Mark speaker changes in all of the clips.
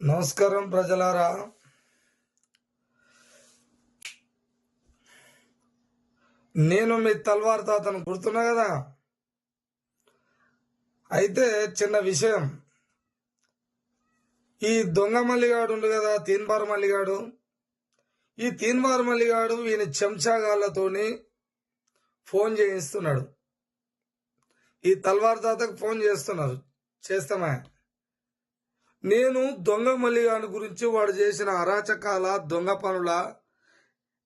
Speaker 1: నమస్కారం ప్రజలారా. నేను మీ తల్వార్ తాతను గుర్తున్నా కదా. అయితే చిన్న విషయం, ఈ దొంగ మల్లిగాడు ఉండు కదా, తీన్బార్ మల్లిగాడు. ఈ తీన్బార్ మల్లిగాడు ఈయన చెంచాగాళ్ళతోని ఫోన్ చేయిస్తున్నాడు. ఈ తల్వార్ తాతకు ఫోన్ చేస్తున్నారు. చేస్తామా? నేను దొంగ మల్లిగాడి గురించి వాడు చేసిన అరాచకాల దొంగ పనుల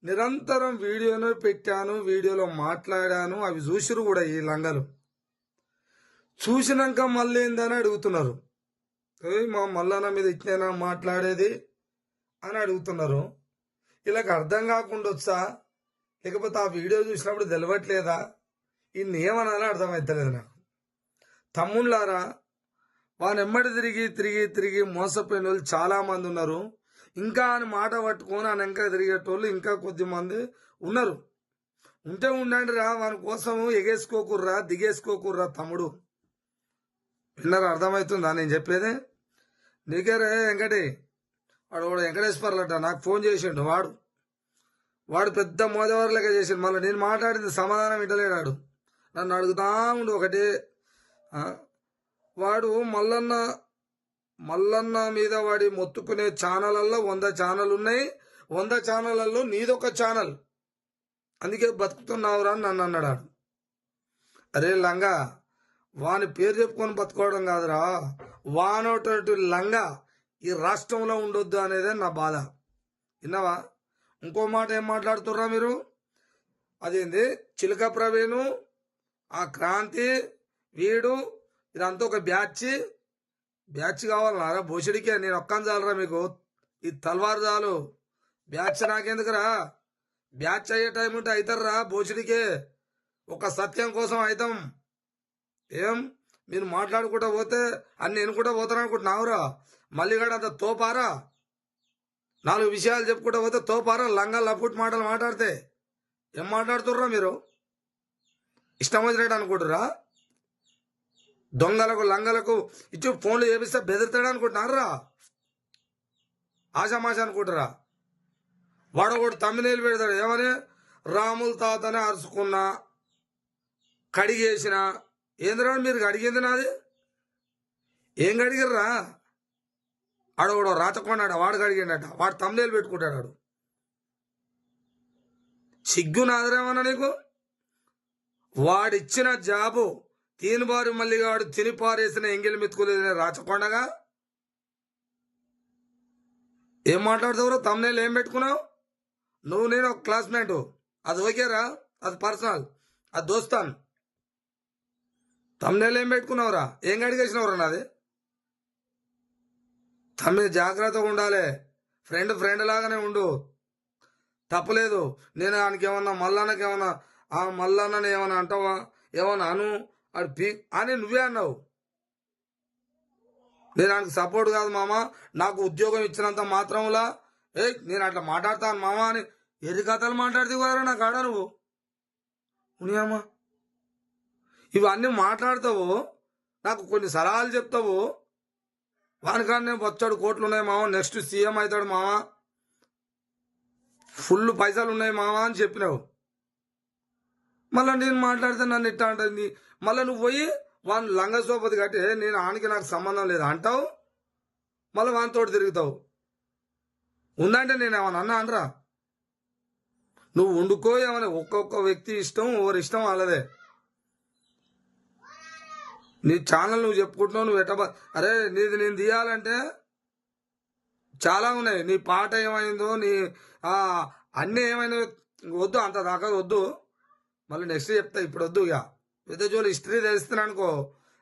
Speaker 1: నిరంతరం వీడియోను పెట్టాను, వీడియోలో మాట్లాడాను. అవి చూసిరు కూడా ఈ లంగలు. చూసినాక మళ్ళీ ఏందని అడుగుతున్నారు. మా మల్లన్న మీద ఇట్లైనా మాట్లాడేది అని అడుగుతున్నారు. ఇలాగ అర్థం కాకుండా వచ్చా, లేకపోతే ఆ వీడియో చూసినప్పుడు తెలవట్లేదా, ఇన్ని ఏమనాలో అర్థమవుతలేదు నాకు. తమ్ముళ్ళారా, వాని ఎమ్మడి తిరిగి తిరిగి తిరిగి మోసపోయిన వాళ్ళు చాలా మంది ఉన్నారు. ఇంకా అని మాట పట్టుకొని ఆయన ఇంకా తిరిగేటోళ్ళు ఇంకా కొద్ది మంది ఉన్నారు. ఉంటే ఉండండి రా, వాని కోసం ఎగేసుకోకుర్రా, దిగేసుకోకుర్రా తమ్ముడు. విన్నారా? అర్థమవుతుందా నేను చెప్పేది? నీకే రే వెంకటి, వాడు వెంకటేశ్వర్లట నాకు ఫోన్ చేసిండు. వాడు పెద్ద మోదవారులాగా చేసిండు. మళ్ళీ నేను మాట్లాడింది సమాధానం వింటలేడాడు. నన్ను అడుగుతా ఉండు ఒకటే. వాడు మల్లన్న మీద వాడి మొత్తుకునే ఛానళ్ళల్లో 100 ఛానల్ ఉన్నాయి. 100 ఛానళ్ళల్లో నీదొక ఛానల్, అందుకే బతుకుతున్నావురా అని నన్ను అన్నాడు. అరే లంగా, వాని పేరు చెప్పుకొని బతుకోవడం కాదురా, వానోటి లంగా ఈ రాష్ట్రంలో ఉండొద్దు అనేదే నా బాధ. విన్నావా? ఇంకో మాట ఏం మాట్లాడుతుర్రా మీరు? అదేంది చిలక ప్రవీణు, ఆ క్రాంతి, వీడు, ఇదంతా ఒక బ్యాచ్ కావాలన్నారా భోషడికే? నేను ఒక్కని చాలరా మీకు, ఈ తల్వారు చాలు. బ్యాచ్ నాకెందుకురా? బ్యాచ్ అయ్యే టైం ఉంటే అవుతారా భోషడికే. ఒక సత్యం కోసం అవుతాం. ఏం మీరు మాట్లాడుకుంటా పోతే అన్ని ఎన్నుకుంటా పోతారనుకుంటున్నావురా? మల్లిగాడు అంత తోపారా? 4 విషయాలు చెప్పుకుంటా పోతే తోపారా? లంగా లపుట్ మాటలు మాట్లాడితే ఏం మాట్లాడుతుర్రా మీరు? ఇష్టం వచ్చినట్టు అనుకుంటురా? దొంగలకు లంగలకు ఇచ్చి ఫోన్లు చేపిస్తే బెదిరితాడు అనుకుంటున్నారా? ఆశామాష అనుకుంటారా? వాడొకటి తమ్మినేలు పెడతాడు. ఏమని? రాముల తాతనే అరుచుకున్నా, కడిగేసిన. ఏంద్రా మీరు కడిగింది నాది? ఏం కడిగిర్రా? ఆడోడు రాచకొండాడు, వాడు కడిగిండట. వాడు తమ్మినేలు పెట్టుకుంటాడు. సిగ్గు నాదరేమన్నా నీకు? వాడిచ్చిన జాబు తీన్బారు మల్లిగాడు తినిపారేసిన ఎంగిలి మెతుకులేదని రాచకొండగా ఏం మాట్లాడుతావురా? తమ్నేలు ఏం పెట్టుకున్నావు? నువ్వు నేను ఒక క్లాస్మేటు, అది ఓకేరా, అది పర్సనల్, అది దోస్తాను. తమ్నేలు ఏం పెట్టుకున్నావురా? ఏం కడిగేసినవురా నాది? తమ్మి జాగ్రత్తగా ఉండాలి. ఫ్రెండ్ లాగానే ఉండు, తప్పలేదు. నేను ఆయనకి ఏమన్నా మల్లన్నకి ఏమన్నా ఆ మల్లన్నని ఏమన్నా అంటావా? ఏమన్నా అను అది అని నువ్వే అన్నావు. నేను ఆయనకు సపోర్ట్ కాదు మామ, నాకు ఉద్యోగం ఇచ్చినంత మాత్రంలా నేను అట్లా మాట్లాడతాను మామ అని ఎది కథలు మాట్లాడితే కూడా నాకు ఆడ నువ్వు ఉనియమ్మా. ఇవన్నీ మాట్లాడతావు, నాకు కొన్ని సలహాలు చెప్తావు. వానికాడనే వచ్చాడు, కోట్లు ఉన్నాయి మామ, నెక్స్ట్ సీఎం అవుతాడు మామ, ఫుల్ పైసలు ఉన్నాయి మామ అని చెప్పినావు. మళ్ళీ నేను మాట్లాడితే నన్ను ఇట్టా అంటుంది. మళ్ళీ నువ్వు పోయి వాని లంగ సోపతి కట్టి నేను ఆనికి నాకు సంబంధం లేదు అంటావు. మళ్ళీ వానితోటి తిరుగుతావు. ఉందంటే నేను ఏమన్నా అన్నా అనరా? నువ్వు వండుకో. ఏమన్నా ఒక్కొక్క వ్యక్తి ఇష్టం, ఎవరి ఇష్టం వాళ్ళదే. నీ ఛానల్ నువ్వు చెప్పుకుంటున్నావు, నువ్వు ఎట్ట అరే నీది నేను తీయాలంటే చాలా ఉన్నాయి. నీ పాట ఏమైందో, నీ అన్నీ ఏమైనా వద్దు, అంత దాకా వద్దు. మళ్ళీ నెక్స్ట్ చెప్తా, ఇప్పుడు వద్దు. ఇక పెద్ద జోలు హిస్టరీ తెలుస్తున్నా అనుకో,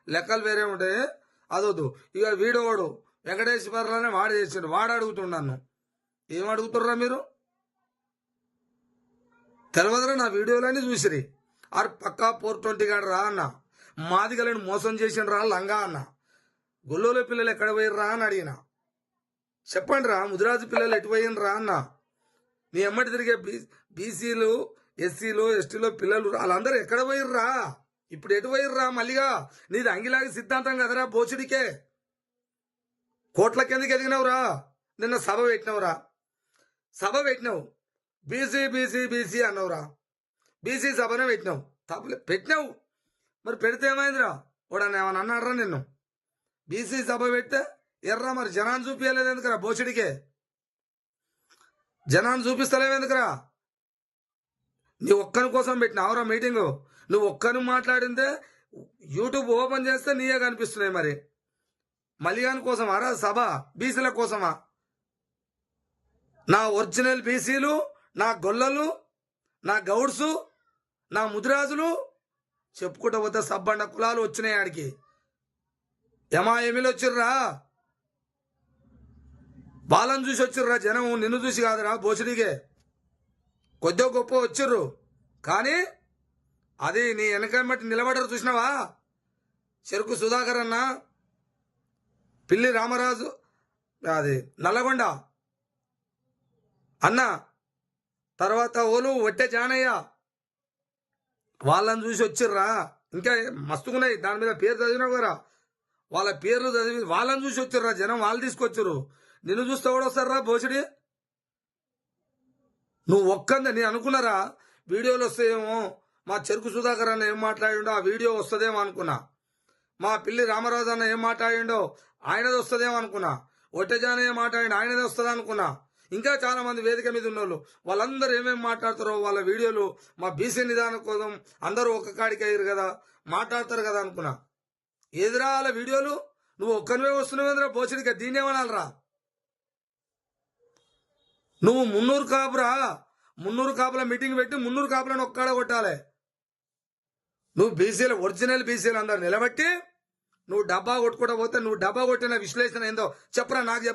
Speaker 1: లెక్కలు వేరే ఉంటాయి, అదొద్దు. ఇక వీడోడు వెంకటేశ్వర్లోనే వాడు చేసిండు, వాడు అడుగుతున్నాను. ఏం అడుగుతుర్రా మీరు? తెలవదరా? నా వీడియోలన్నీ చూసిరి. ఆరు పక్కా 420 గాడు రా అన్న, మాదిగలను మోసం చేసిన రా లంగా అన్న. గొల్లోల పిల్లలు ఎక్కడ పోయిర్రా అని అడిగిన. చెప్పండి రా, ముదిరాజు పిల్లలు ఎటు పోయినరా అన్న. నీ ఎమ్మటి తిరిగే బీసీలు, ఎస్సీలు, ఎస్టీలో పిల్లలు వాళ్ళందరూ ఎక్కడ పోయిర్రా? ఇప్పుడు ఎటు పోయిర్రా? మళ్ళీగా నీది అంగిలాగి సిద్ధాంతం కదరా బోచుడికే. కోట్లకి ఎందుకు ఎదిగినవురా? నిన్న సభ పెట్టినవురా, సభ పెట్టినావు, బీసీ బీసీ బీసీ అన్నవురా, బీసీ సభనే పెట్టినావు, తప్పలే పెట్టినావు. మరి పెడితే ఏమైందిరా? వాడని ఏమన్నా అన్నాడరా నిన్ను? బీసీ సభ పెడితే ఎర్రా మరి జనాన్ని చూపించలేదు ఎందుకురా? బోసిడికే జనాన్ని చూపిస్తలేవు ఎందుకురా? నీ ఒక్కని కోసం పెట్టినావురా మీటింగు? నువ్వు ఒక్కని మాట్లాడిందే యూట్యూబ్ ఓపెన్ చేస్తే నీయే కనిపిస్తున్నాయి. మరి మలిగాని కోసమా రా సభ? బీసీల కోసమా? నా ఒరిజినల్ బీసీలు, నా గొల్లలు, నా గౌడ్సు, నా ముదిరాజులు చెప్పుకుంటూ పోతే సబ్బండ కులాలు వచ్చినాయి ఆడికి. ఎమాఎమిలు వచ్చిర్రా, వాళ్ళని చూసి వచ్చిర్రా జనం, నిన్ను చూసి కాదురా బోసిడికే. కొద్దిగా గొప్ప వచ్చిర్రు కానీ అది నీ వెనకబట్టి నిలబడరు చూసినావా? చెరుకు సుధాకర్ అన్న, పిల్లి రామరాజు, అది నల్లగొండ అన్న, తర్వాత ఓలు ఒట్టె జానయ్య, వాళ్ళని చూసి వచ్చిర్రా. ఇంకా మస్తుకున్నాయి దాని మీద పేరు చదివినావు కదా, వాళ్ళ పేర్లు చదివి వాళ్ళని చూసి వచ్చిర్రా జనం, వాళ్ళు తీసుకొచ్చారు. నిన్ను చూస్తే కూడా వస్తారా బోసిడి? నువ్వు ఒక్కందే నేను అనుకున్నారా వీడియోలు వస్తాయేమో, మా చెరుకు సుధాకర్ అన్న ఏం మాట్లాడిండో ఆ వీడియో వస్తుందేమో అనుకున్నా, మా పిల్లి రామరాజు అన్న ఏం మాట్లాడిండో ఆయనది వస్తుందేమో అనుకున్నా, ఒట్టెజాన ఏం మాట్లాడిండో ఆయనది వస్తుంది అనుకున్నా. ఇంకా చాలా మంది వేదిక మీద ఉన్నోళ్ళు వాళ్ళందరూ ఏమేమి మాట్లాడతారో వాళ్ళ వీడియోలు మా బీసీ నిదానం కోసం అందరూ ఒక్క కాడికి అయ్యారు కదా, మాట్లాడతారు కదా అనుకున్నా. ఎదురా వాళ్ళ వీడియోలు? నువ్వు ఒక్కనివే వస్తున్నావేంద్రా బోసిడికి? దీన్నేమనాలరా? నువ్వు మున్నూరు కాపురా, మున్నూరు కాపుల మీటింగ్ పెట్టి మున్నూరు కాపులను ఒక్కడ కొట్టాలి. నువ్వు బీసీలు, ఒరిజినల్ బీసీలు అందరు నిలబెట్టి నువ్వు డబ్బా కొట్టుకుంటా పోతే, నువ్వు డబ్బా కొట్టిన విశ్లేషణ ఏందో చెప్పరా, నాకు చెప్పరా.